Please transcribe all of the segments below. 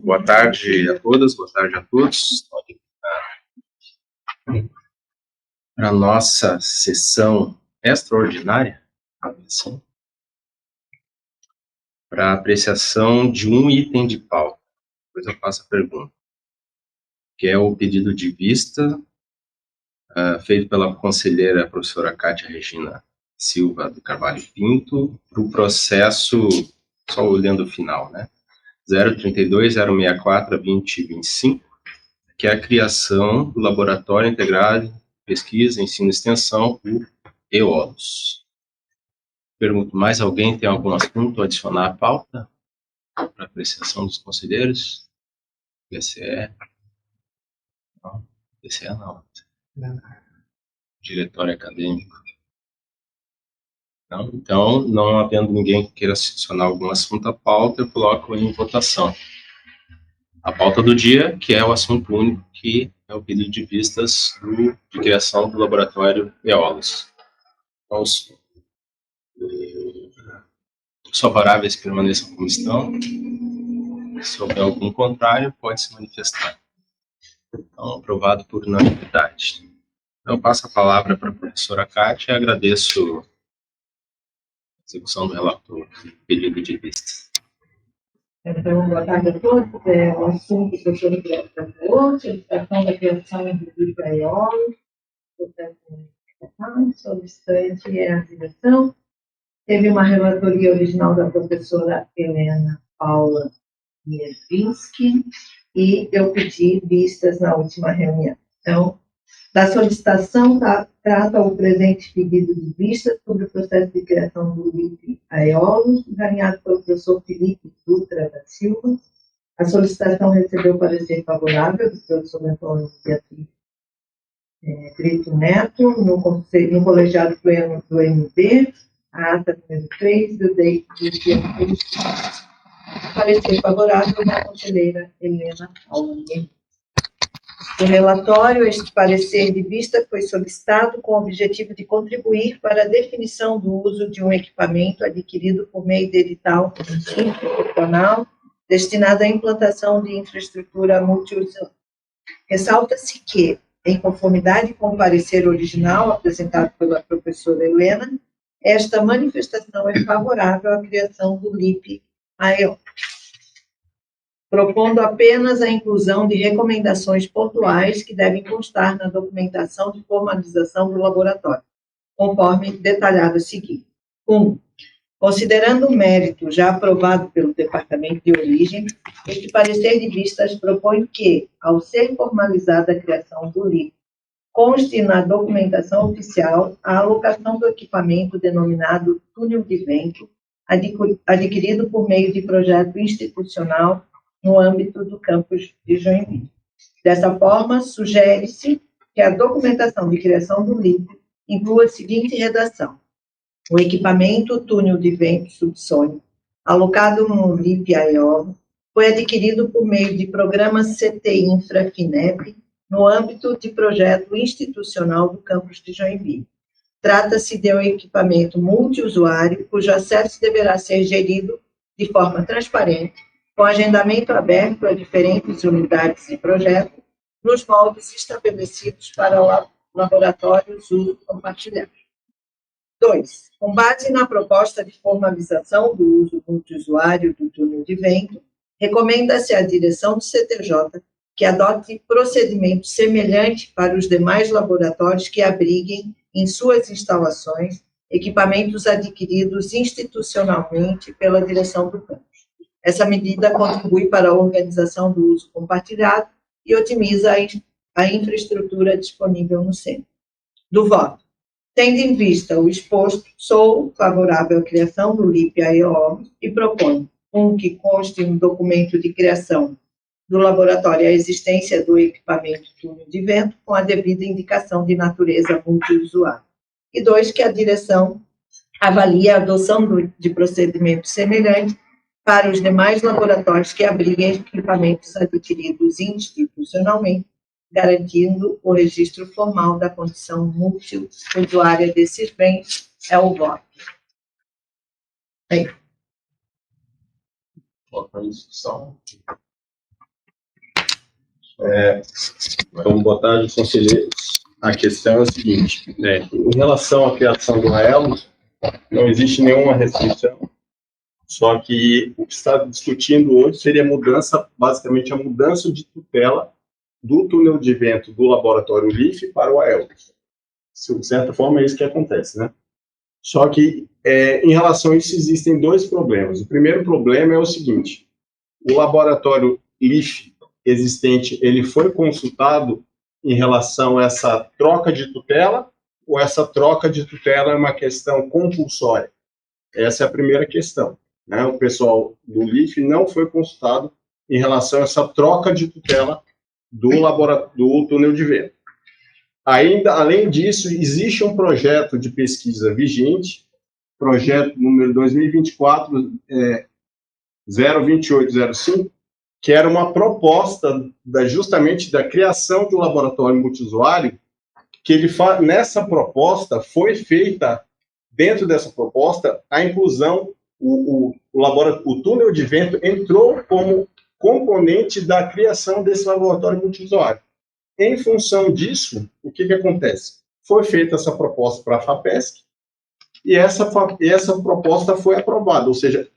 Boa tarde a todas, boa tarde a todos. Para a nossa sessão extraordinária, assim, para apreciação de um item de pauta. Depois eu faço a pergunta, que é o pedido de vista feito pela conselheira professora Cátia Regina Silva do Carvalho Pinto, para o processo, só olhando o final, né? 032-064-2025, que é a criação do Laboratório Integrado de Pesquisa, Ensino e Extensão, o EOLOS. Pergunto, mais alguém tem algum assunto a adicionar à pauta? Para apreciação dos conselheiros? PCE? Não. PCE não. Diretório acadêmico? Não? Então, não havendo ninguém que queira adicionar algum assunto à pauta, eu coloco em votação a pauta do dia, que é o assunto único, que é o pedido de vistas de criação do laboratório EOLOS. Então, os favoráveis permaneçam como estão. Se houver algum contrário, pode se manifestar. Então, aprovado por unanimidade. Então, eu passo a palavra para a professora Cátia e agradeço a execução do relator, pedido de vistas. Então, boa tarde a todos. O assunto que eu estou tratando hoje, a licitação da criação do livro EOLOS, solicitante é a direção. Teve uma relatoria original da professora Helena Paula Miervinski e eu pedi vistas na última reunião. Então, da solicitação trata o presente pedido de vista sobre o processo de criação do LIP EOLOS, encaminhado pelo professor Felipe Dutra da Silva. A solicitação recebeu parecer favorável do professor Antônio Beatriz Brito Neto, no colegiado pleno do MB, a ata número 3 do dia 3. Parecer favorável da conselheira Helena Paula. O relatório, este parecer de vista, foi solicitado com o objetivo de contribuir para a definição do uso de um equipamento adquirido por meio de edital institucional destinado à implantação de infraestrutura multiusuário. Ressalta-se que, em conformidade com o parecer original apresentado pela professora Helena, esta manifestação é favorável à criação do LIP EOLOS, propondo apenas a inclusão de recomendações pontuais que devem constar na documentação de formalização do laboratório, conforme detalhado a seguir. 1. Considerando o mérito já aprovado pelo Departamento de Origem, este parecer de vistas propõe que, ao ser formalizada a criação do LIP, conste na documentação oficial a alocação do equipamento denominado túnel de vento, adquirido por meio de projeto institucional no âmbito do campus de Joinville. Dessa forma, sugere-se que a documentação de criação do LIP inclua a seguinte redação: o equipamento túnel de vento subsônico, alocado no LIP EOLOS, foi adquirido por meio de programa CT-Infra-FINEP, no âmbito de projeto institucional do campus de Joinville. Trata-se de um equipamento multiusuário, cujo acesso deverá ser gerido de forma transparente, com agendamento aberto a diferentes unidades de projeto, nos moldes estabelecidos para laboratórios uso compartilhado. 2. Com base na proposta de formalização do uso multiusuário do túnel de vento, recomenda-se à direção do CTJ que adote procedimento semelhante para os demais laboratórios que abriguem em suas instalações equipamentos adquiridos institucionalmente pela direção do campus. Essa medida contribui para a organização do uso compartilhado e otimiza a infraestrutura disponível no centro. Do voto. Tendo em vista o exposto, sou favorável à criação do LIP EOLOS e proponho, que conste um documento de criação do laboratório a existência do equipamento túnel de vento com a devida indicação de natureza multiusuário. E 2, que a direção avalie a adoção de procedimento semelhante para os demais laboratórios que abriguem equipamentos adquiridos institucionalmente, garantindo o registro formal da condição multiusuária desses bens. É o voto. Volta à discussão. Então, boa tarde, conselheiros. A questão é a seguinte, em relação à criação do AELOS, não existe nenhuma restrição, só que o que está discutindo hoje seria a mudança, basicamente a mudança de tutela do túnel de vento do laboratório LIF para o AELOS. De certa forma, é isso que acontece, né? Só que, em relação a isso, existem dois problemas. O primeiro problema é o seguinte, o laboratório LIF existente, ele foi consultado em relação a essa troca de tutela, ou essa troca de tutela é uma questão compulsória? Essa é a primeira questão, né? O pessoal do LIF não foi consultado em relação a essa troca de tutela do túnel de vento. Ainda, além disso, existe um projeto de pesquisa vigente, projeto número 2024 02805, que era uma proposta justamente da criação de um laboratório multiusuário, que nessa proposta foi feita, dentro dessa proposta, a inclusão, o túnel de vento entrou como componente da criação desse laboratório multiusuário. Em função disso, o que acontece? Foi feita essa proposta para a FAPESC, e essa proposta foi aprovada, ou seja,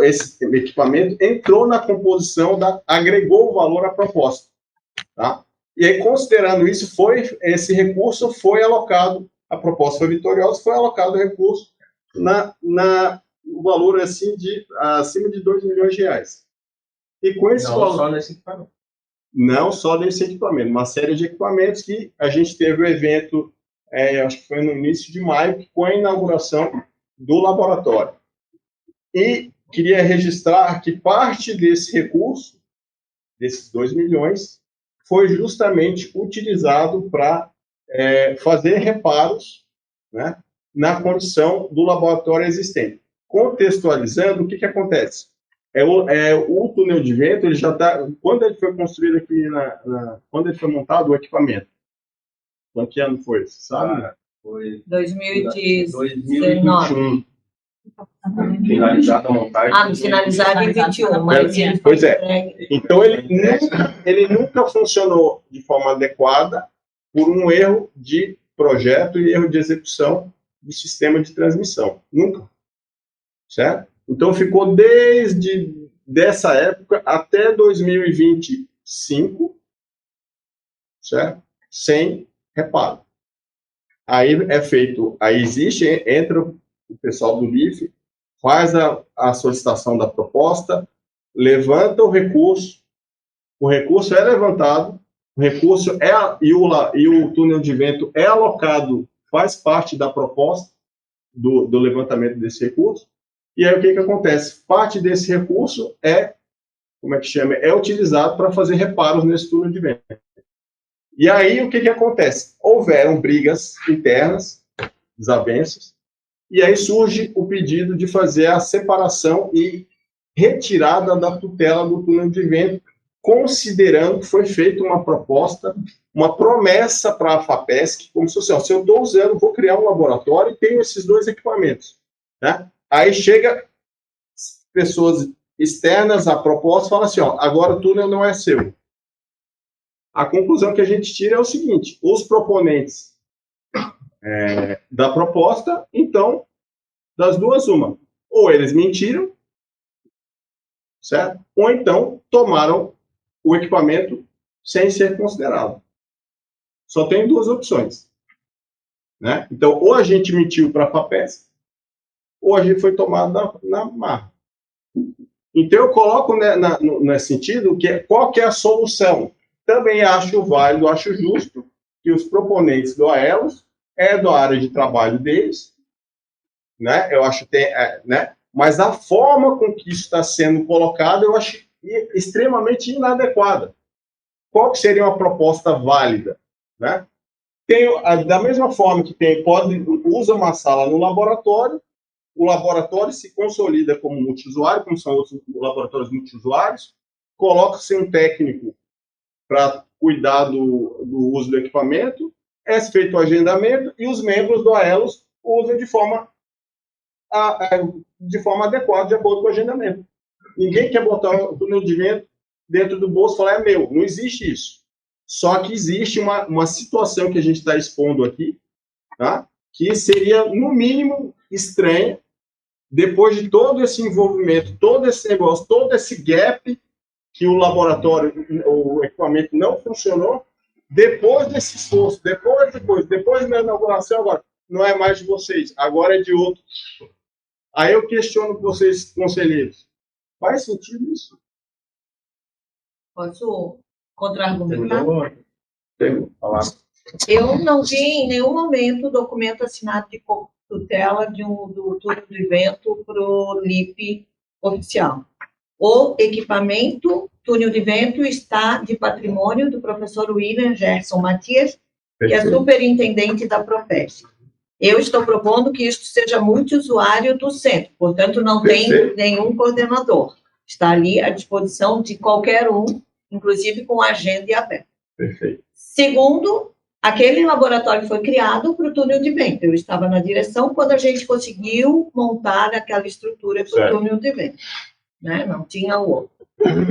esse equipamento entrou na composição, agregou o valor à proposta. Tá? E aí, considerando isso, esse recurso foi alocado, a proposta foi vitoriosa, foi alocado o recurso o valor assim, acima de 2 milhões de reais. E com esse valor, só nesse equipamento. Não só desse equipamento, uma série de equipamentos que a gente teve o evento, acho que foi no início de maio, com a inauguração do laboratório. E queria registrar que parte desse recurso, desses 2 milhões, foi justamente utilizado para fazer reparos, né, na condição do laboratório existente. Contextualizando, o que acontece? O túnel de vento, ele já está... Quando ele foi construído aqui, quando ele foi montado, o equipamento? Quando que ano foi? Você sabe? Foi 2019. Finalizada a montagem. Finalizado em 21, mas ele pois é. Então, ele nunca funcionou de forma adequada por um erro de projeto e erro de execução do sistema de transmissão. Nunca. Certo? Então, ficou desde dessa época até 2025, certo? Sem reparo. Aí entra o pessoal do LIF, faz a solicitação da proposta, levanta o recurso é levantado, e o túnel de vento é alocado, faz parte da proposta do levantamento desse recurso. E aí o que acontece? Parte desse recurso é utilizado para fazer reparos nesse túnel de vento. E aí o que acontece? Houveram brigas internas, desavenças, e aí surge o pedido de fazer a separação e retirada da tutela do túnel de vento, considerando que foi feita uma proposta, uma promessa para a FAPESC, como se fosse, se eu estou usando, vou criar um laboratório e tenho esses 2 equipamentos, né? Aí chega pessoas externas à proposta e fala assim, agora o túnel não é seu. A conclusão que a gente tira é o seguinte, os proponentes da proposta, então, das duas, uma. Ou eles mentiram, certo? Ou então tomaram o equipamento sem ser considerado. Só tem 2 opções. Né? Então, ou a gente mentiu para a FAPESC, ou a gente foi tomado na marra. Então, eu coloco nesse sentido qual que é a solução. Também acho válido, acho justo que os proponentes do AELOS da área de trabalho deles, né? Eu acho que né? Mas a forma com que isso está sendo colocado, eu acho extremamente inadequada. Qual que seria uma proposta válida? Né? Da mesma forma que usa uma sala no laboratório, o laboratório se consolida como multiusuário, como são outros laboratórios multiusuários, coloca-se um técnico para cuidar do uso do equipamento, é feito o agendamento e os membros do AELOS usam de forma adequada, de acordo com o agendamento. Ninguém quer botar o túnel de vento dentro do bolso e falar, é meu. Não existe isso. Só que existe uma situação que a gente está expondo aqui, tá? Que seria, no mínimo, estranha, depois de todo esse envolvimento, todo esse negócio, todo esse gap, que o laboratório, o equipamento não funcionou, depois desse esforço, depois da inauguração, agora, não é mais de vocês, agora é de outros. Aí eu questiono vocês, conselheiros, faz sentido isso? Posso contra-argumentar? Eu não vi em nenhum momento o documento assinado de tutela do túnel do vento para o LIP oficial. O equipamento túnel de vento está de patrimônio do professor William Gerson Matias, que é superintendente da Profesc. Eu estou propondo que isto seja multiusuário do centro, portanto, não tem nenhum coordenador. Está ali à disposição de qualquer um, inclusive com agenda aberta. Perfeito. Segundo, aquele laboratório foi criado para o túnel de vento. Eu estava na direção quando a gente conseguiu montar aquela estrutura para o túnel de vento. Né? Não tinha o outro.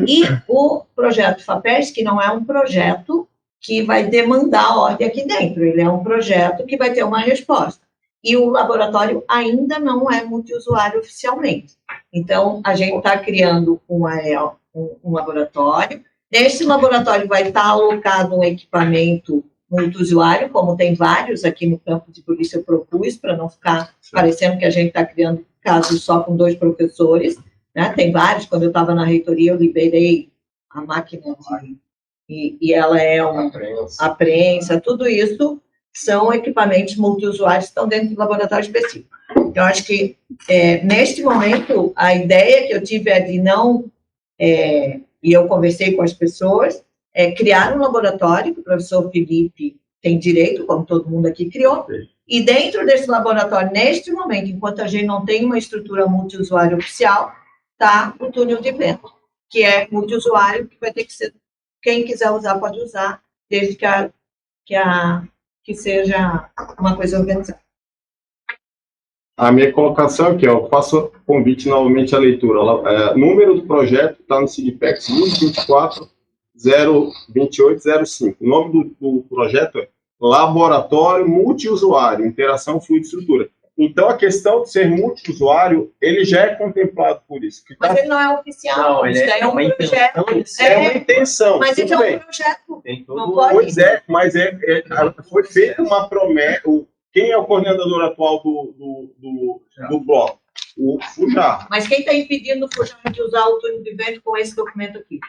E o projeto FAPERS, que não é um projeto que vai demandar ordem aqui dentro, ele é um projeto que vai ter uma resposta. E o laboratório ainda não é multiusuário oficialmente. Então, a gente está criando um laboratório. Nesse laboratório vai estar alocado um equipamento multiusuário, como tem vários aqui no campo de polícia, eu propus, para não ficar parecendo que a gente está criando casos só com 2 professores. Né? Tem vários, quando eu estava na reitoria, eu liberei a máquina e ela é a prensa, tudo isso são equipamentos multiusuários que estão dentro do laboratório específico. Eu acho que, neste momento, a ideia que eu tive é de não, e eu conversei com as pessoas, criar um laboratório, que o professor Felipe tem direito, como todo mundo aqui criou, e dentro desse laboratório, neste momento, enquanto a gente não tem uma estrutura multiusuário oficial, está o túnel de vento, que é multiusuário, que vai ter que ser, quem quiser usar, pode usar, desde que seja uma coisa organizada. A minha colocação aqui, eu faço convite novamente à leitura. Número do projeto está no SIGPEX 2024-02805. O nome do projeto é Laboratório Multiusuário, Interação Fluido e Estrutura. Então, a questão de ser multiusuário, ele já é contemplado por isso. Mas ele não é oficial, não, ele é um projeto. É uma intenção. Mas ele é um projeto. Não pode. Pois é, mas foi feita uma promessa. Quem é o coordenador atual do bloco? O Fujar. Mas quem está impedindo o Fujar de usar o túnel de vento com esse documento aqui?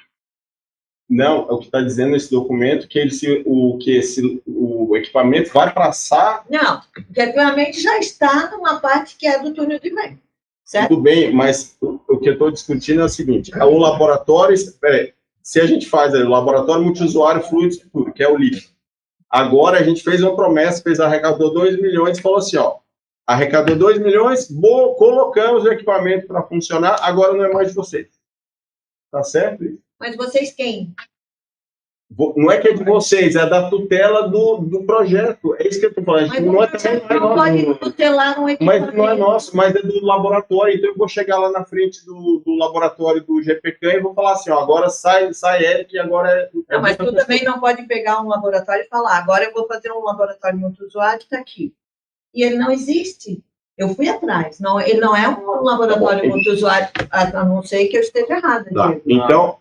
Não, é o que está dizendo nesse documento, que o equipamento vai passar... Não, o equipamento já está numa parte que é do túnel de vento, certo? Tudo bem, mas o que eu estou discutindo é o seguinte, o laboratório... se a gente faz o laboratório multiusuário fluido estrutura, que é o LIF, agora a gente fez uma promessa, arrecadou 2 milhões e falou assim, arrecadou 2 milhões, colocamos o equipamento para funcionar, agora não é mais de vocês. Tá certo isso? Mas vocês quem? Não é que é de vocês, é da tutela do projeto. É isso que eu estou falando. Mas não pode tutelar um equipamento. Mas não é nosso, mas é do laboratório. Então eu vou chegar lá na frente do laboratório do GPCAM e vou falar assim, agora sai Eric e agora é... Não, mas tu também não pode pegar um laboratório e falar, agora eu vou fazer um laboratório multiusuário que está aqui. E ele não existe. Eu fui atrás. Não, ele não é um laboratório multiusuário, a não ser que eu esteja errado. Tá. Então,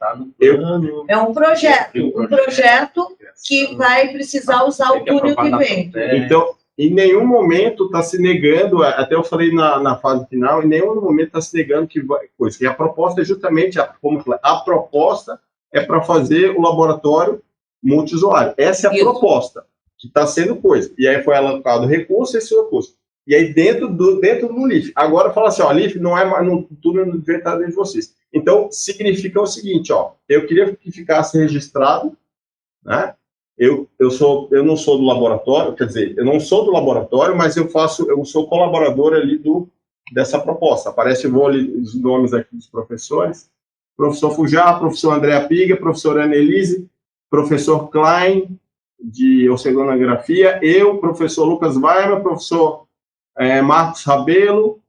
é um projeto que vai precisar usar o túnel de vento. Então, em nenhum momento está se negando, até eu falei na fase final, em nenhum momento está se negando que a proposta é justamente, a proposta é para fazer o laboratório multiusuário. Essa é a proposta que está sendo coisa. E aí foi alocado recurso, esse recurso. E aí dentro do LIF. Agora fala assim, LIF não é mais no túnel de vento dentro de vocês. Então, significa o seguinte, eu queria que ficasse registrado, né? Eu não sou do laboratório, quer dizer, eu não sou do laboratório, mas eu sou colaborador ali dessa proposta. Aparece os nomes aqui dos professores. Professor Fujar, professor Andréa Piga, professora Annelise, professor Klein, de oceanografia, eu, professor Lucas Weimar, professor Marcos Rabelo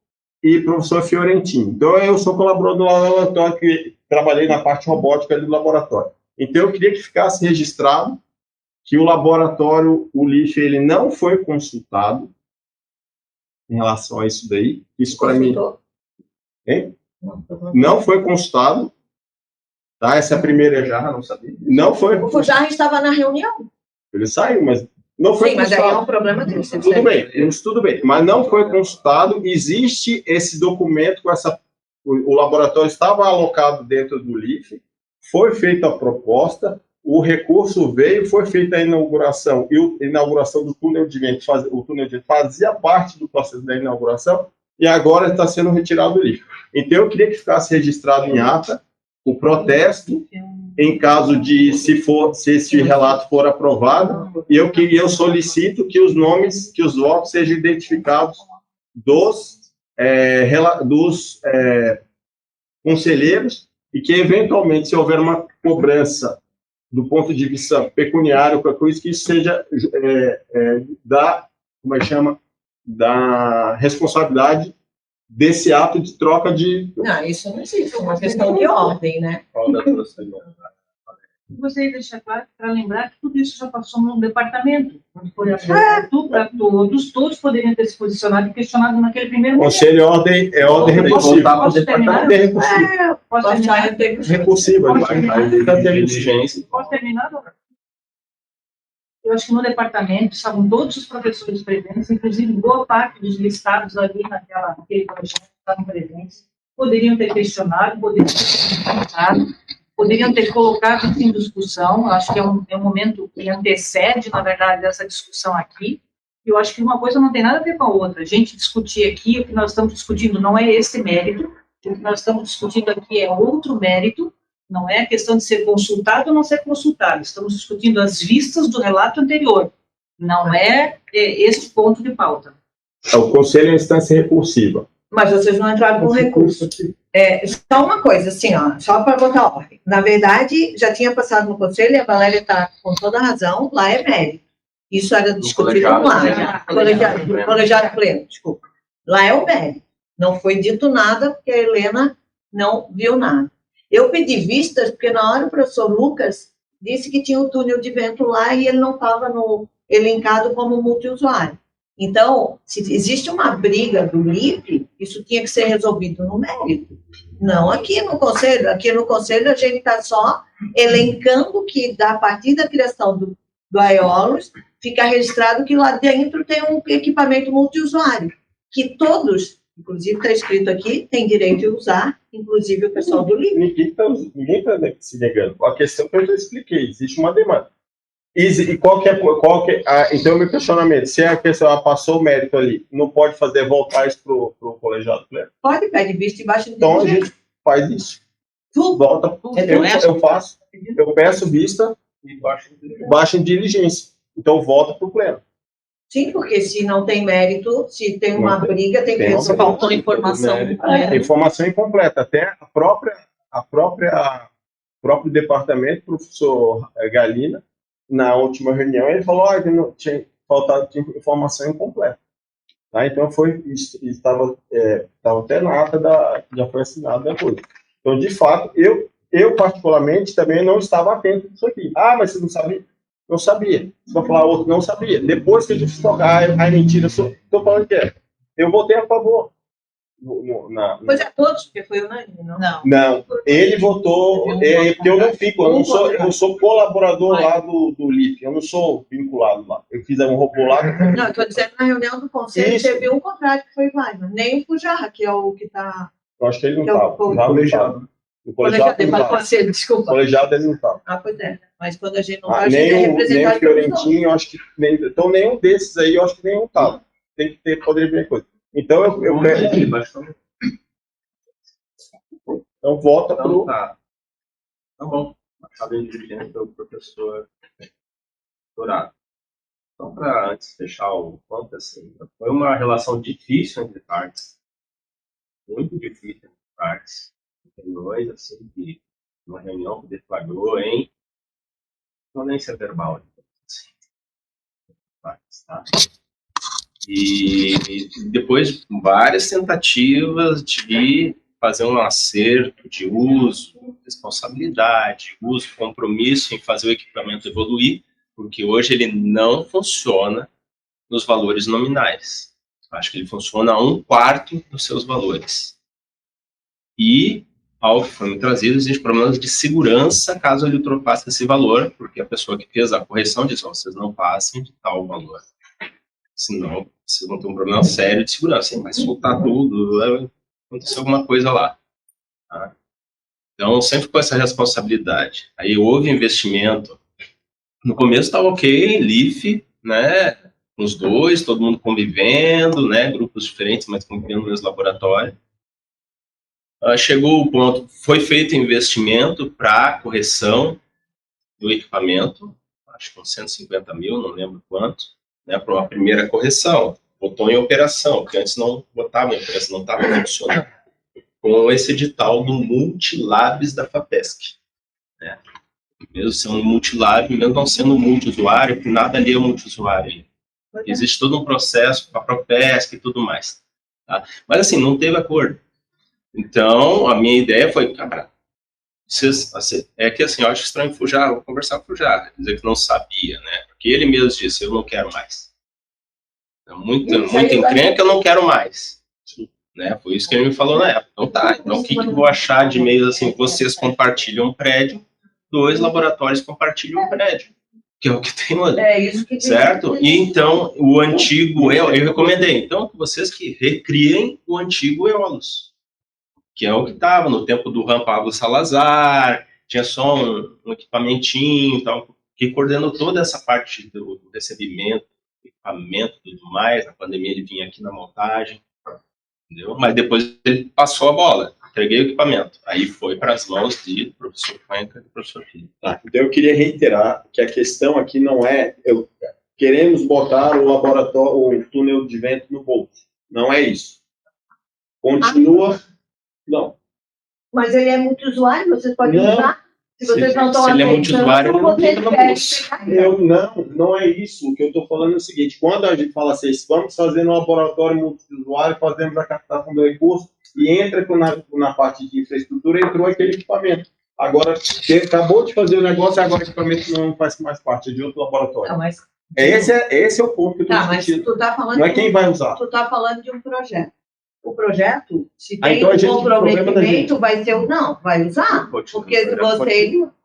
e professor Fiorentino. Então, eu sou colaborador do laboratório que trabalhei na parte robótica ali do laboratório. Então, eu queria que ficasse registrado que o laboratório, o LIF, ele não foi consultado em relação a isso daí. Isso para mim... Hein? Não foi consultado. Tá? Essa é a primeira... Já não sabia. Não foi... O Fujarra estava na reunião. Ele saiu, mas não foi Sim, mas aí é um problema dele. Tudo bem, mas não foi consultado. Existe esse documento com essa... O laboratório estava alocado dentro do LIF, foi feita a proposta, o recurso veio, foi feita a inauguração, e a inauguração do túnel de vento, o túnel de vento fazia parte do processo da inauguração, e agora está sendo retirado do LIF. Então, eu queria que ficasse registrado em ata o protesto, em caso de, se esse relato for aprovado, e eu solicito que os nomes, que os votos sejam identificados dos conselheiros, e que, eventualmente, se houver uma cobrança do ponto de vista pecuniário, qualquer coisa, que isso seja da responsabilidade desse ato de troca de... Não, isso não existe, é uma questão de ordem, né? Gostaria de deixar claro, para lembrar que tudo isso já passou no departamento, onde foi aberto para todos poderiam ter se posicionado e questionado naquele primeiro momento. Conselho é ordem recursiva. Posso terminar? Posso terminar? Recursiva. Posso terminar? Eu acho que no departamento estavam todos os professores presentes, inclusive boa parte dos listados ali naquele projeto estavam presentes, poderiam ter questionado, poderiam ter comentado, poderiam ter colocado em discussão. Acho que é um momento que antecede, na verdade, essa discussão aqui. Eu acho que uma coisa não tem nada a ver com a outra. A gente discutir aqui, o que nós estamos discutindo não é esse mérito, o que nós estamos discutindo aqui é outro mérito, não é a questão de ser consultado ou não ser consultado. Estamos discutindo as vistas do relato anterior, não é este ponto de pauta. O conselho é a instância recursiva. Mas vocês não entraram com recurso. Só uma coisa, assim, ó, só para botar ordem. Na verdade, já tinha passado no conselho, e a Valéria está com toda a razão, lá é mérito. Isso era discutido lá. Colegiado pleno, desculpa. Lá é o mérito. Não foi dito nada, porque a Helena não viu nada. Eu pedi vistas, porque na hora o professor Lucas disse que tinha um túnel de vento lá e ele não estava elencado como multiusuário. Então, se existe uma briga do LIF, isso tinha que ser resolvido no mérito, não aqui no conselho. Aqui no conselho a gente está só elencando que, a partir da criação do Aeolus, fica registrado que lá dentro tem um equipamento multiusuário, que todos, inclusive está escrito aqui, têm direito de usar, inclusive o pessoal do LIF. Ninguém está se negando. A questão que eu já expliquei, existe uma demanda. E então, meu questionamento, se a pessoa passou o mérito ali, não pode voltar isso para o colegiado pleno? Pode, pede vista e baixa de Então, a gente faz isso. Tudo. Volta, eu peço vista e baixa em diligência. Então, volta para o pleno. Sim, porque se não tem mérito, se tem uma briga, tem que resolver. Faltou informação. Informação incompleta. Até o próprio departamento, professor Galina, na última reunião, ele falou que não tinha faltado informação incompleta. Tá? Então, estava até na ata já foi assinado depois. Então, de fato, eu particularmente também não estava atento disso aqui. Ah, mas você não sabia? Não sabia. Você vai falar outro, não sabia. Depois que a gente tocar, mentira, estou falando que é. Eu votei a favor. Pois é, todos, porque foi unânime, não? Não, ele votou, porque eu não fico, eu sou colaborador lá do LIF, eu não sou vinculado lá. Eu fiz um robô lá. Não, eu estou dizendo, na reunião do conselho, teve um contrário que foi Weimar, nem o Fujarra, que é o que está... Eu acho que ele não estava. O colegiado ele não estava. Desculpa. O colegiado ele não estava. Ah, pois é. Mas quando a gente não está, a gente é nem representado o Fiorentinho, eu acho que... Então, nenhum desses aí, eu acho que nenhum estava. Tem que ter poder de coisa. Então, eu volta para o... Tá bom. Acabei dirigindo pelo professor Dourado. Então, para antes fechar o ponto, assim, foi uma relação difícil entre partes. Muito difícil entre partes. Reuniões, assim, que uma reunião que deflagrou em violência verbal. Assim, partes, tá? E depois várias tentativas de fazer um acerto de uso, responsabilidade, uso, compromisso em fazer o equipamento evoluir, porque hoje ele não funciona nos valores nominais. Acho que ele funciona a 1/4 dos seus valores. E, ao que foi me trazido, existe problemas de segurança caso ele ultrapasse esse valor, porque a pessoa que fez a correção disse, vocês não passem de tal valor. Senão, vocês vão ter um problema sério de segurança. Vai soltar tudo, vai acontecer alguma coisa lá. Tá? Então, sempre com essa responsabilidade. Aí houve investimento. No começo estava ok, LIF, né? Os dois, todo mundo convivendo, né? Grupos diferentes, mas convivendo no mesmo laboratório. Chegou o ponto, foi feito investimento para correção do equipamento, acho que uns 150 mil, não lembro quanto, né, para uma primeira correção. Botou em operação, porque antes não botava em operação, não estava funcionando. Com esse edital do Multilabs da FAPESC. Né? Mesmo sendo um multilab, mesmo não sendo um multiusuário, porque nada ali é multiusuário. Existe todo um processo para a PROPESC e tudo mais. Tá? Mas assim, não teve acordo. Então, a minha ideia foi, cara, é que assim, eu acho estranho o Fujá, vou conversar com o Fujá, dizer que não sabia, né? Porque ele mesmo disse, eu não quero mais. É muito encrenca, eu não quero mais. Né? Foi isso que ele me falou na época. Então tá, então o que eu vou achar de meio assim, vocês compartilham um prédio, 2 laboratórios compartilham um prédio. Que é o que tem hoje. É isso que certo? E então, o antigo, eu recomendei, então, que vocês que recriem o antigo Eolus. Que é o que estava no tempo do Ram Pablo Salazar, tinha só um equipamentinho, tal, que coordenou toda essa parte do recebimento, equipamento e tudo mais. Na pandemia ele vinha aqui na montagem, entendeu? Mas depois ele passou a bola, entreguei o equipamento. Aí foi para as mãos do professor Cuenca e do professor Filho. Tá, então eu queria reiterar que a questão aqui não é queremos botar o laboratório, o túnel de vento no bolso. Não é isso. Continua. Não. Mas ele é multiusuário, vocês podem Não. usar? Se vocês não estão Se ele é multiusuário, ele não vocês fica no querem bolso. pegar. Não é isso. O que eu estou falando é o seguinte: quando a gente fala assim, vamos fazer no laboratório multiusuário, fazemos a captação do recurso e entra na parte de infraestrutura, entrou aquele equipamento. Agora, você acabou de fazer o negócio e agora o equipamento não faz mais parte, é de outro laboratório. Não, mas... Esse é o ponto que eu estou discutindo. Mas tu tá falando não é quem vai usar. Tu está falando de um projeto. O projeto, se tem então um comprometimento, vai ser não, vai usar. Porque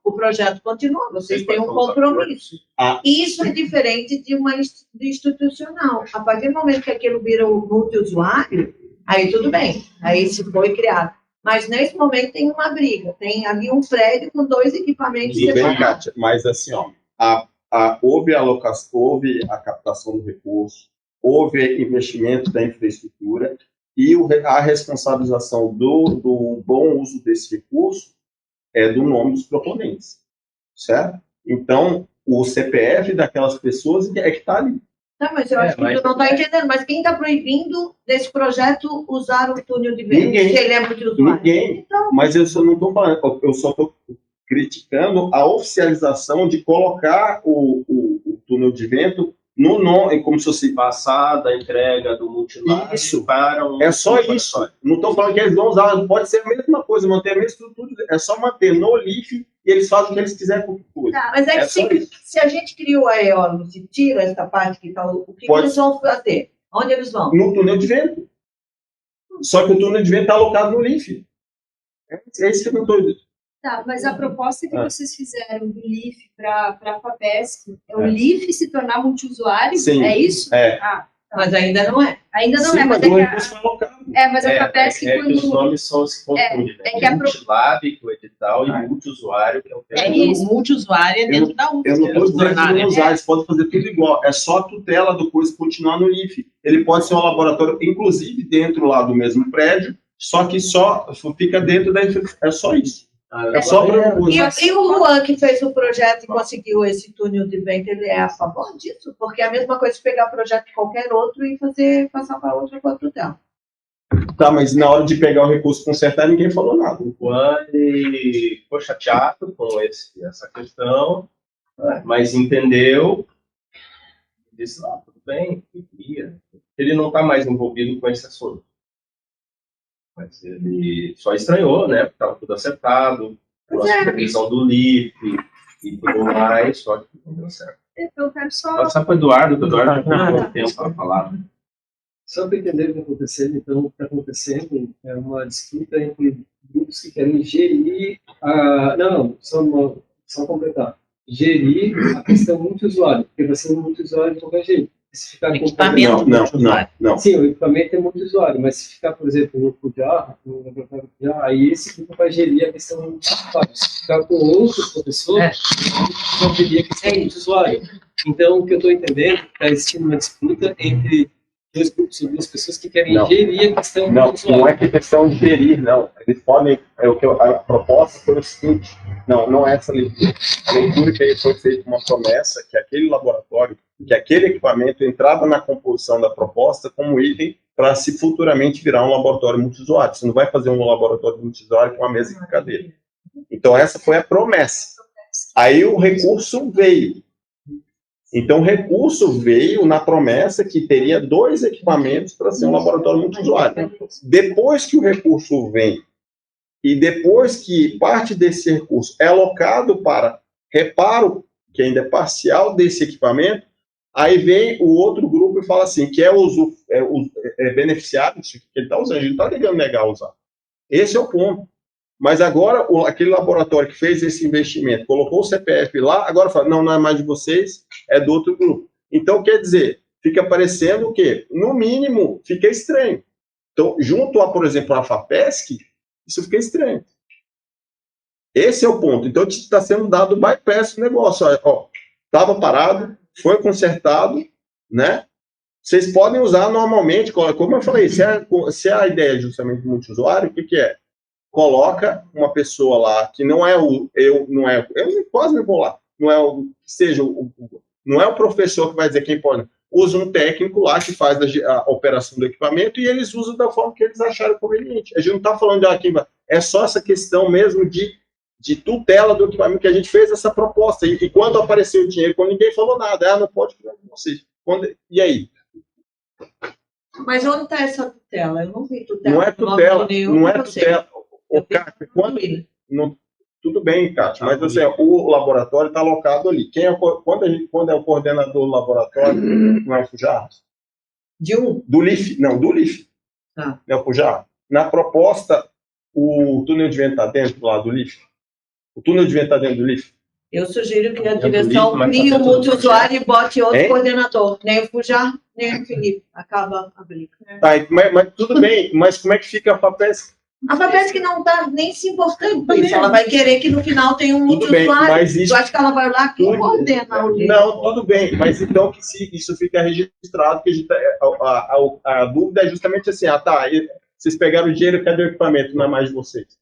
o projeto continua, vocês têm um compromisso. Isso é diferente de uma institucional. A partir do momento que aquilo vira um multiusuário, aí tudo bem, aí se foi criado. Mas nesse momento tem uma briga, tem ali um prédio com 2 equipamentos separados. Mas assim, ó, houve a captação do recurso, houve investimento da infraestrutura, e a responsabilização do bom uso desse recurso é do nome dos proponentes, certo? Então, o CPF daquelas pessoas é que está ali. Tá, mas eu acho que tu não está entendendo. Mas quem está proibindo desse projeto usar o túnel de vento? Ninguém. Se ele é multiusuário? Ninguém. Então, mas eu só não estou falando, eu só estou criticando a oficialização de colocar o túnel de vento no nome, como se fosse passada a entrega do multilab para um... É só isso. Não estou falando que eles vão usar, pode ser a mesma coisa, manter a mesma estrutura, é só manter no LIF e eles fazem o que eles quiserem com coisa. Tá, mas é que se a gente criou a Eolus e tira essa parte que está, o que eles vão fazer? Onde eles vão? No túnel de vento. Só que o túnel de vento está alocado no LIF. É isso que eu não estou dizendo. Tá, mas a proposta que vocês fizeram do LIF para a FAPESC é o LIF se tornar multiusuário? Sim. É isso? É. Mas ainda não é. Ainda não Sim, é, mas mas a FAPESC quando... que os nomes são se confundem, né? É que multilab, que é o edital, e multiusuário, que é o termo. Isso. O multiusuário é dentro da UFSC. Eu não estou dizendo que não usar, eles podem fazer tudo igual. É só a tutela do coisa continuar no LIF. Ele pode ser um laboratório, inclusive, dentro lá do mesmo prédio, só que só fica dentro da infraestrutura. É só isso. É só para e o Juan, que fez o projeto e conseguiu esse túnel de vento, ele é a favor disso? Porque é a mesma coisa que pegar projeto de qualquer outro e passar para outra com a tutela. Tá, mas na hora de pegar o recurso consertar, ninguém falou nada. O Juan ficou chateado com essa questão, mas entendeu, disse, tudo bem, ele não está mais envolvido com esse assunto. Mas ele só estranhou, né? Porque estava tudo acertado, com a supervisão do LIF e tudo mais, só que não deu certo. Eu quero só. Passar para o Eduardo, que o Eduardo já tem muito tempo para falar. Só para entender o que está acontecendo, então, o que está acontecendo é uma disputa entre grupos que querem gerir só completar. Gerir a questão multiusuário, porque vai ser um multiusuário de qualquer jeito. Se ficar Equipamento Não. Sim, o equipamento é multiusuário, mas se ficar, por exemplo, no FUJAR, no laboratório FUJAR, aí esse grupo vai gerir a questão multiusuário. Se ficar com outros professores, não gerir a questão multiusuário. Então, o que eu estou entendendo, está existindo uma disputa entre dois grupos, duas pessoas que querem gerir a questão multiusuário. Não é questão de gerir, não. Eles podem, a proposta foi o seguinte, não é essa leitura. A leitura que aí foi feita uma promessa que aquele laboratório, que aquele equipamento entrava na composição da proposta como item para se futuramente virar um laboratório multiusuário. Você não vai fazer um laboratório multiusuário com uma mesa e cadeira. Então, essa foi a promessa. Aí o recurso veio. Então, o recurso veio na promessa que teria 2 equipamentos para ser um laboratório multiusuário. Depois que o recurso vem e depois que parte desse recurso é alocado para reparo, que ainda é parcial desse equipamento, aí vem o outro grupo e fala assim, que é beneficiário disso que ele está usando, ele não está ligando negar usar. Esse é o ponto. Mas agora, aquele laboratório que fez esse investimento, colocou o CPF lá, agora fala, não é mais de vocês, é do outro grupo. Então, quer dizer, fica parecendo o quê? No mínimo, fica estranho. Então, junto a, por exemplo, a FAPESC, isso fica estranho. Esse é o ponto. Então, está sendo dado bypass no negócio. Estava parado, foi consertado, né? Vocês podem usar normalmente, como eu falei, se a ideia é justamente multiusuário, o que é? Coloca uma pessoa lá que não é eu quase não vou lá, não é o professor que vai dizer quem pode, usa um técnico lá que faz a operação do equipamento e eles usam da forma que eles acharem conveniente. A gente não está falando de aqui, é só essa questão mesmo de tutela do equipamento que a gente fez essa proposta. E quando apareceu o dinheiro, quando ninguém falou nada, não pode fazer com vocês. E aí? Mas onde está essa tutela? Eu não vi tutela. Não é tutela, não é tutela. Tudo bem, Cátia, mas assim, o laboratório está alocado ali. Quando é o coordenador do laboratório, não é o FUJAR? Do LIF, não, do LIF. Não é o FUJAR. Na proposta, o túnel de vento está dentro lá do LIF? O túnel de vento está dentro do LIF? Eu sugiro que a direção crie um multiusuário e bote outro coordenador. Nem o FUJAR, nem o Felipe. Acaba a briga. Tá, mas tudo bem, mas como é que fica a FAPESC? A FAPESC não está nem se importando com isso. Ela vai querer que no final tenha um multiusuário. Mas isso... Eu acho que ela vai lá que coordena o livro. Não, tudo bem, mas então que se isso fica registrado, que a dúvida é justamente assim, vocês pegaram o dinheiro, cadê o equipamento? Não é mais de vocês.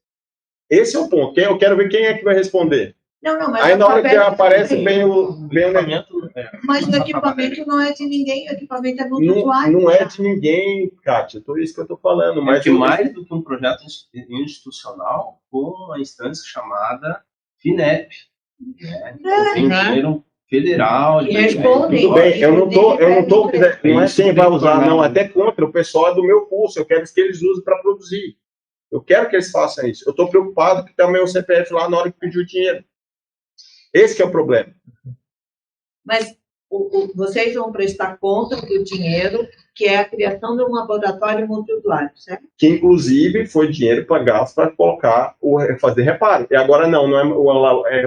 Esse é o ponto. Eu quero ver quem é que vai responder. Não, mas aí na hora que aparece, vem o equipamento. Mas o equipamento não é de ninguém, o equipamento é multiusuário. Não é de ninguém, Kátia, isso que eu estou falando. Mas mais do que um projeto institucional, com uma instância chamada FINEP. Tem dinheiro federal. Tudo bem, eu não tô não é quem vai usar, não, até contra o pessoal do meu curso, eu quero que eles usem para produzir. Eu quero que eles façam isso. Eu estou preocupado que tem o meu CPF lá na hora que pediu o dinheiro. Esse que é o problema. Mas vocês vão prestar conta do dinheiro, que é a criação de um laboratório multiusuário, certo? Que, inclusive, foi dinheiro para gasto para fazer reparo. E agora não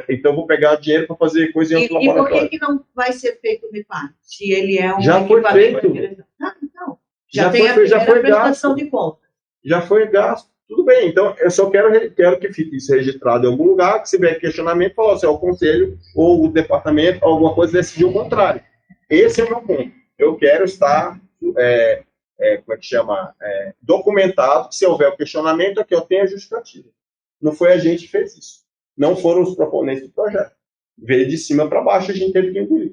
então eu vou pegar dinheiro para fazer coisa em outro laboratório. E por que não vai ser feito o reparo? Se ele é um já foi feito. Então, já tem a prestação de conta. Já foi gasto. Tudo bem, então eu só quero que fique isso registrado em algum lugar, que se tiver questionamento, falar assim, o conselho ou o departamento, alguma coisa decidiu o contrário. Esse é o meu ponto. Eu quero estar, documentado, que se houver o questionamento, aqui eu tenho a justificativa. Não foi a gente que fez isso. Não foram os proponentes do projeto. Veio de cima para baixo, a gente teve que engolir.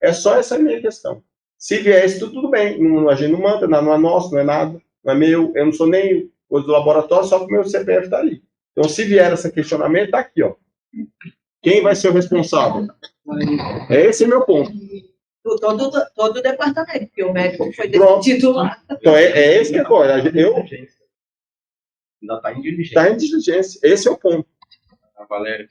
É só essa minha questão. Se vier isso, tudo bem. A gente não manda, não é nosso, não é nada, não é meu, eu não sou nem coisa do laboratório, só que o meu CPF está ali. Então, se vier esse questionamento, está aqui, ó. Quem vai ser o responsável? Esse é meu ponto. Todo o departamento, porque o médico foi decidido lá. Então, é esse que é a coisa. Ainda está em diligência. Está em diligência. Esse é o ponto. A Valéria.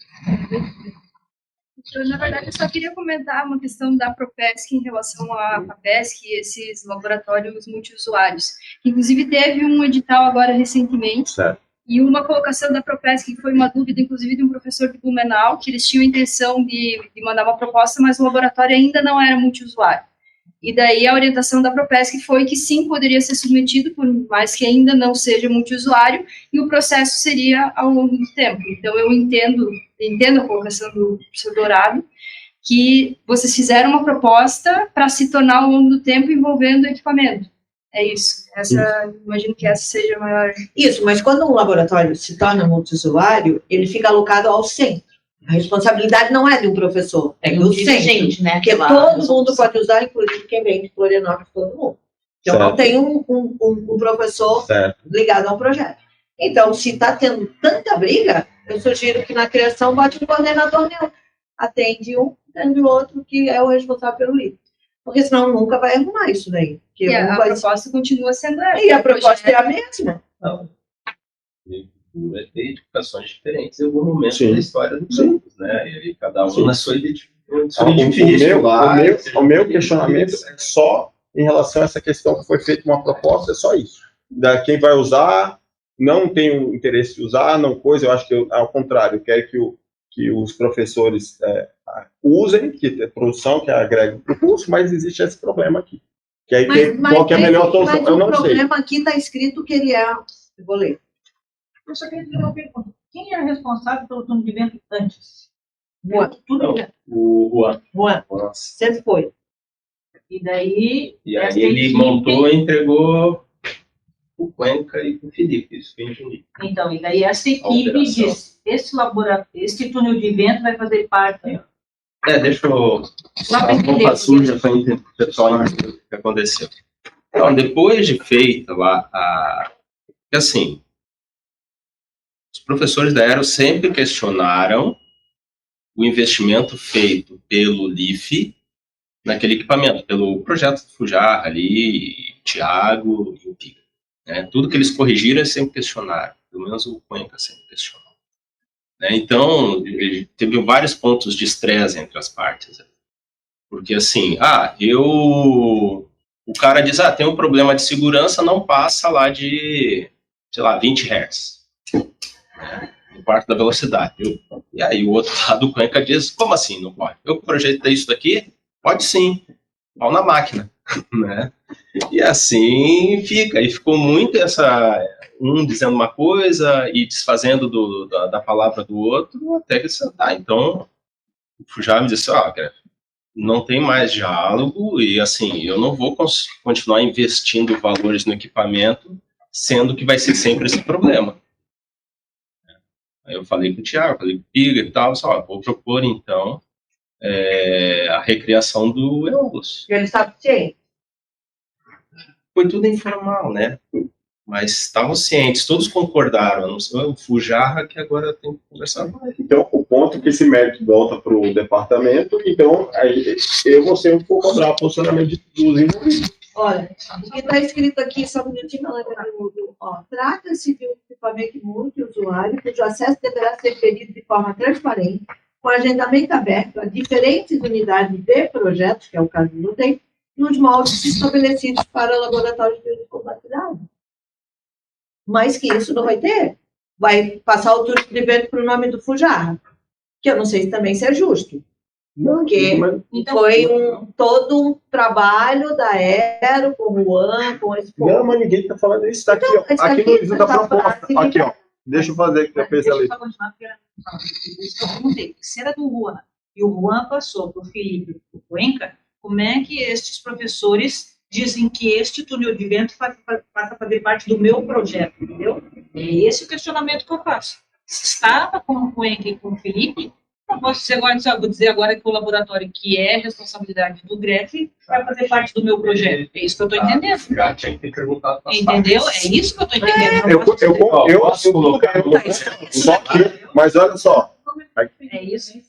Na verdade, eu só queria comentar uma questão da Propesc em relação à FAPESC e esses laboratórios multiusuários. Inclusive, teve um edital agora recentemente, Certo. e uma colocação da Propesc, que foi uma dúvida, inclusive, de um professor de Blumenau, que eles tinham a intenção de mandar uma proposta, mas o laboratório ainda não era multiusuário. E daí a orientação da Propesc foi que sim, poderia ser submetido, por mais que ainda não seja multiusuário, e o processo seria ao longo do tempo. Então, eu entendo a colocação do professor Dourado, que vocês fizeram uma proposta para se tornar ao longo do tempo envolvendo o equipamento. É isso. Imagino que essa seja a maior... Isso, mas quando um laboratório se torna multiusuário, ele fica alocado ao centro. A responsabilidade não é de um professor, é do centro. Né? Porque todo mundo pode usar, inclusive quem vem de Florianópolis, todo mundo. Então, não tem um professor ligado ao projeto. Então, se está tendo tanta briga, eu sugiro que na criação bote um coordenador neutro. Atende um, atende o outro, que é o responsável pelo livro. Porque senão nunca vai arrumar isso daí. E a proposta continua sendo essa. E a proposta é a mesma. Não. É ter edificações diferentes em algum momento da história dos campos, né? E aí cada um na sua edificação. O meu questionamento é só em relação a essa questão que foi feita uma proposta, é só isso. Quem vai usar, não tem o interesse de usar, não coisa, eu acho que ao contrário, eu quero que os professores usem, que tem produção, que agregue para o curso, mas existe esse problema aqui. Que aí qual que é a melhor solução? Eu não sei. O problema aqui está escrito que ele é... Eu vou ler. Eu só queria fazer uma pergunta. Quem era responsável pelo túnel de vento antes? O Juan. Sempre foi. E daí... E aí ele montou e entregou o Cuenca e o Felipe, isso que eu entendi. Então, e daí essa equipe disse, esse túnel de vento vai fazer parte... Deixa eu... A roupa suja para entender o que aconteceu. Então, depois de feita lá assim, os professores da Aero sempre questionaram o investimento feito pelo LIF naquele equipamento, pelo projeto do Fujar ali, Thiago e o Pica. Né? Tudo que eles corrigiram, eles sempre questionaram. Pelo menos o Cuenca sempre questionou. Né? Então, teve vários pontos de estresse entre as partes. Porque assim, o cara diz, tem um problema de segurança, não passa lá de, sei lá, 20 Hz. Né? Um quarto da velocidade. E aí o outro lado do Cuenca diz, como assim não pode? Eu projetei isso daqui? Pode sim. Pau na máquina. Né? E assim fica. E ficou muito um dizendo uma coisa e desfazendo da palavra do outro, até que então o Fujar me disse, não tem mais diálogo e assim, eu não vou continuar investindo valores no equipamento, sendo que vai ser sempre esse problema. Aí eu falei com o Thiago, falei com o Piga e tal, vou propor então a recriação do Eolus. E ele estava ciente. Foi tudo informal, né? Mas estavam cientes, todos concordaram. Não sei, o Fujarra que agora tem que conversar mais. Então, o ponto é que esse mérito volta para o departamento, então aí, eu vou sempre cobrar o funcionamento dos envolvidos. Olha, o que está escrito aqui, só um minutinho, trata-se de um equipamento multiusuário, cujo acesso deverá ser pedido de forma transparente, com agendamento aberto a diferentes unidades de projetos, que é o caso do UTEM, nos moldes estabelecidos para laboratórios de compatibilidade. Mas que isso não vai ter. Vai passar o túnel de vento para o nome do Fujarra, que eu não sei também se é justo. Porque foi todo um trabalho da Aero, com o Juan, com esse povo. Não, mas ninguém está falando isso. Tá então, aqui no livro da proposta. Aqui, deixa eu fazer que eu fiz ali. Deixa eu continuar, porque eu perguntei. Se era do Juan, e o Juan passou para o Felipe e para o Cuenca, como é que estes professores dizem que este túnel de vento passa a fazer parte do meu projeto, entendeu? É esse o questionamento que eu faço. Se estava com o Cuenca e com o Felipe, não posso dizer agora, vou dizer agora que o laboratório que é responsabilidade do GREF vai fazer parte do meu projeto. É isso que eu estou entendendo. Já tinha que ter perguntado. Entendeu? É isso que eu estou entendendo. Eu posso colocar. Só que, mas olha só. É isso.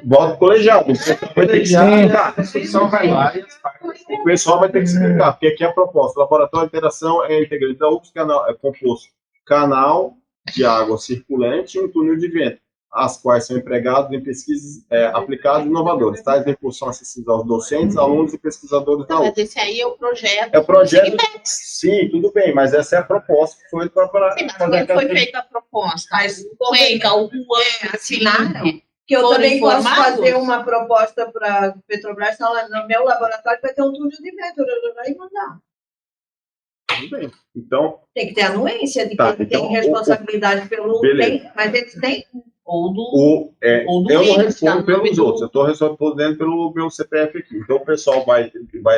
Voto colegiado. A discussão vai lá e as partes. O pessoal vai ter que explicar, porque aqui é a proposta. O laboratório de interação é integrante da UFSC, é composto canal de água circulante e um túnel de vento, as quais são empregados em pesquisas aplicadas e inovadoras. Tais recursos são acessíveis aos docentes, alunos e pesquisadores da Mas UFSC. esse aí é o projeto. É o projeto, Segmex. sim, tudo bem, mas essa é a proposta que foi para Sim, mas quando foi feita a proposta? Mas Cuenca, o assinaram. Que eu Foram também posso informados? fazer uma proposta para a Petrobras, falar, no meu laboratório vai ter um túnel de vento, e mandar. tudo bem. Então, Tem que ter anuência de Tá, quem então, tem responsabilidade pelo... beleza. Mas eles têm. ou do. ou Ou do eu não índice, tá? respondo O nome pelos do- outros, eu estou respondendo pelo meu CPF aqui. Então, o pessoal vai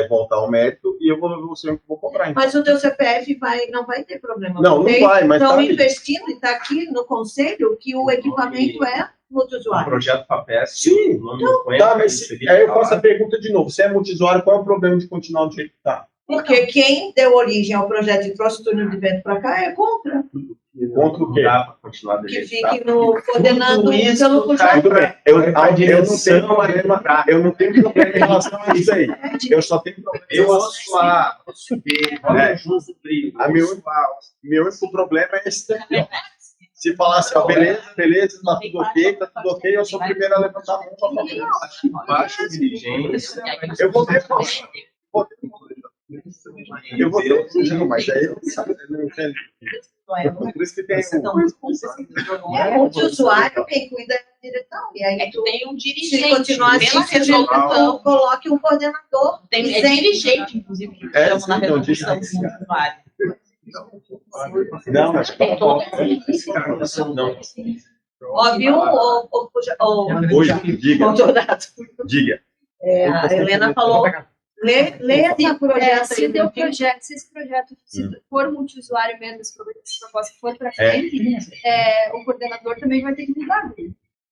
voltar ao mérito e eu vou ser eu que vou cobrar. Então. Mas o teu CPF não vai ter problema. Não Vocês vai, mas estão tá ali. investindo e está aqui no conselho que o equipamento é O multiusuário. projeto PAPESC, Sim, o nome do Tá, mas seria aí eu faço falar. a pergunta de novo. Se é multiusuário, qual é o problema de continuar do jeito que está? Porque quem deu origem ao projeto e trouxe o túnel de vento para cá é contra. Contra o quê? Não dá para continuar do Que jeito que fique tá. no, coordenando Tudo isso pelo tá- projeto. Tudo bem. Eu não tenho direção problema. Eu não tenho problema em relação a isso aí. Eu só tenho problema. Eu ouço A, ouço B, olha junto o brilho. Meu único problema é esse daqui, ó. Se falar assim, ó, beleza, tá tudo ok, eu sou o primeiro a levantar a mão para falar. Baixa dirigência. Eu vou ter Eu vou ter não, mas aí eu não entendo. Por isso que tem É multiusuário, quem cuida é a direção. E aí É que tu, tem um se dirigente. continuar pela assim, resolução. coloque um coordenador. Tem isento. dirigente, inclusive, que chama sim, na então, resolução do dirigente. usuário. Não, mas Tem todo Não. Ó, viu, hoje, diga. A Helena falou, lê esse projeto Se aí. deu projeto, se esse projeto for multiusuário mesmo, essa proposta for para frente, o coordenador também vai ter que mudar.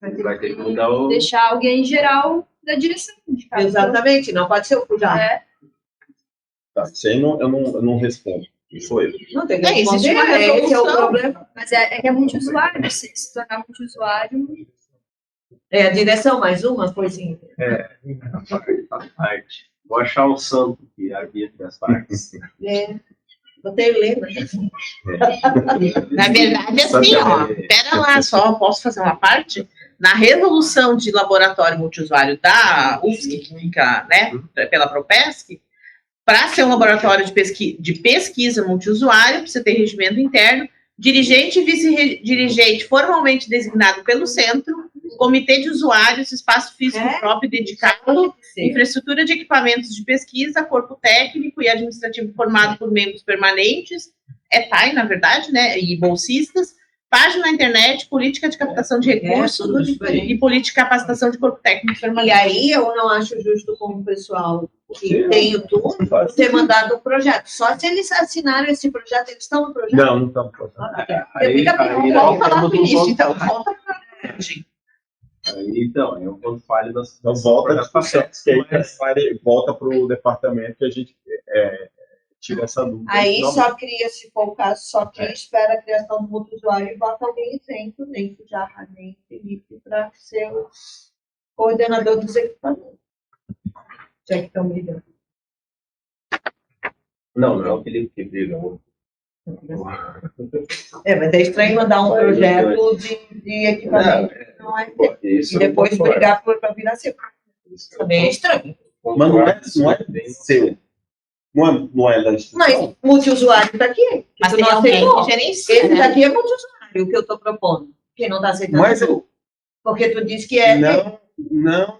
Vai ter que mudar o. Deixar alguém geral da direção. De cada Exatamente, não pode ser o Pujá. Tá, isso aí eu não respondo. Sou eu. Não tem que Existe responder, uma esse é o resolução. problema. Mas é que é multiusuário, se tornar multiusuário. É a direção, mais uma coisinha. Parte. Vou achar um santo que arbitra as partes. Botei Helena. Na verdade, assim, ó, pera lá, só posso fazer uma parte? Na resolução de laboratório multiusuário da UFSC, que fica, né, pela Propesc, para ser um laboratório de pesquisa multiusuário, precisa ter regimento interno, dirigente e vice-dirigente formalmente designado pelo centro, comitê de usuários, espaço físico próprio dedicado, infraestrutura de equipamentos de pesquisa, corpo técnico e administrativo formado por membros permanentes, TAI, na verdade, né, e bolsistas, página na internet, política de captação de recursos e política de capacitação de corpo técnico E permanente. aí eu não acho justo como o pessoal que tem o turno ter mandado o projeto. Só se eles assinaram esse projeto, eles estão no projeto. Não estamos. Vamos falar com isso, então, volta para gente. Então, é um ponto falho das. Então volta a discussão, que aí volta para o departamento que a gente tira essa dúvida. Aí Não, só cria, se for o caso, só que espera a criação do multiusuário e bota alguém isento, nem Fujarra, nem Felipe, para ser o coordenador dos equipamentos. Já que estão brigando. Não é o Felipe que briga. Mas é estranho mandar um projeto de equipamento que não é Isso e depois brigar para virar seu. Também é estranho. Mas não é seu. Não é da instituição. Mas multiusuário está aqui. Mas Tu tem não alguém aceitou. que gerencia, Esse né? daqui é multiusuário, o que eu estou propondo. Quem não está aceitando Mas é tu. Porque tu disse que é. Não,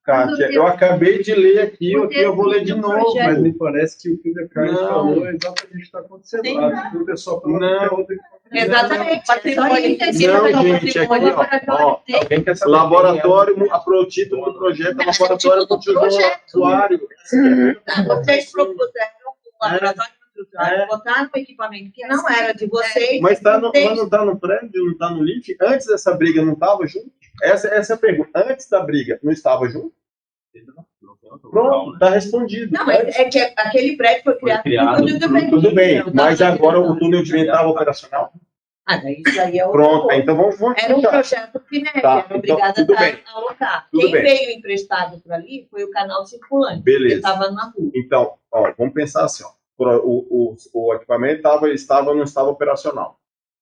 Kátia, eu acabei de ler aqui, eu vou ler de novo. Mas me parece que o que o Decaio Não. falou é exatamente o que está acontecendo Sim. lá. Tudo é só para Não. Exatamente. Patrimônio É só isso. Não, gente, aqui, ó, Alguém quer saber laboratório, o título do projeto é Mas é o laboratório título do multiusuário. Vocês propuseram um laboratório multiusuário, botaram um equipamento que não era de vocês. Mas não não está no prédio, não está no LIF? Antes dessa briga não estava junto? Essa é a pergunta. Antes da briga, não estava junto? Pronto, está respondido. Não, mas é que aquele prédio foi criado criado no túnel do vento. Tudo bem, Não, mas tá na agora direção. o túnel de vento estava operacional? Daí isso aí é outra Pronto, coisa. então vamos Era um explicar. projeto PINEC, Tá, era então, obrigada tudo bem. a alocar. Tudo Quem bem. veio emprestado para ali foi o canal circulante, que Beleza. estava na rua. Então, ó, vamos pensar assim, ó. O equipamento não estava operacional.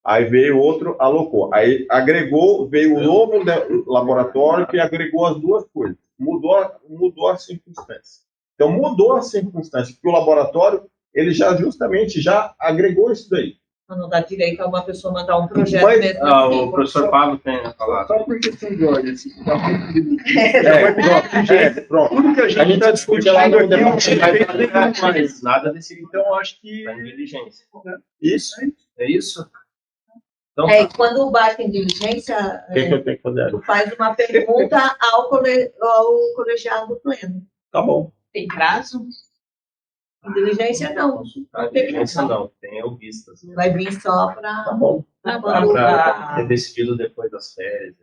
Aí veio outro, alocou. Aí agregou, veio um novo laboratório que agregou as duas coisas. Mudou a circunstância. Então, mudou a circunstância, porque o laboratório, ele justamente já agregou isso daí. Não dá direito a uma pessoa mandar um projeto Mas, mesmo O assim. professor Pablo tem a palavra. Só por questão de ordem. Pronto. Tudo que a gente está discutindo lá no debate Mas nada desse. Então, eu acho que Tá em diligência. isso. É isso? Então, É, quando bate em diligência, O que eu tenho que fazer? tu faz uma pergunta ao colegiado pleno. Tá bom. Tem prazo? Em diligência, não. a diligência não, tem o vistas. Né? Vai vir só Tá para... bom. Para ter decidido depois das férias.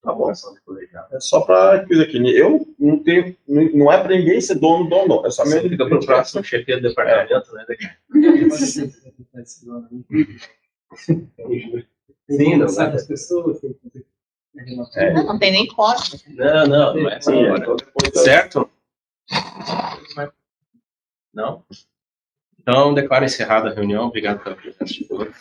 Tá bom. De colegiado. É só para coisa aqui. Eu não tenho. Não é para ninguém ser dono, não. É só Você mesmo. fica para o próximo chefe do departamento, né? Sim, não sabe vai. as pessoas, tem que fazer. Não tem nem código. Não é assim agora. Certo? Não? Então, declaro encerrada a reunião. Obrigado pela presença de todos.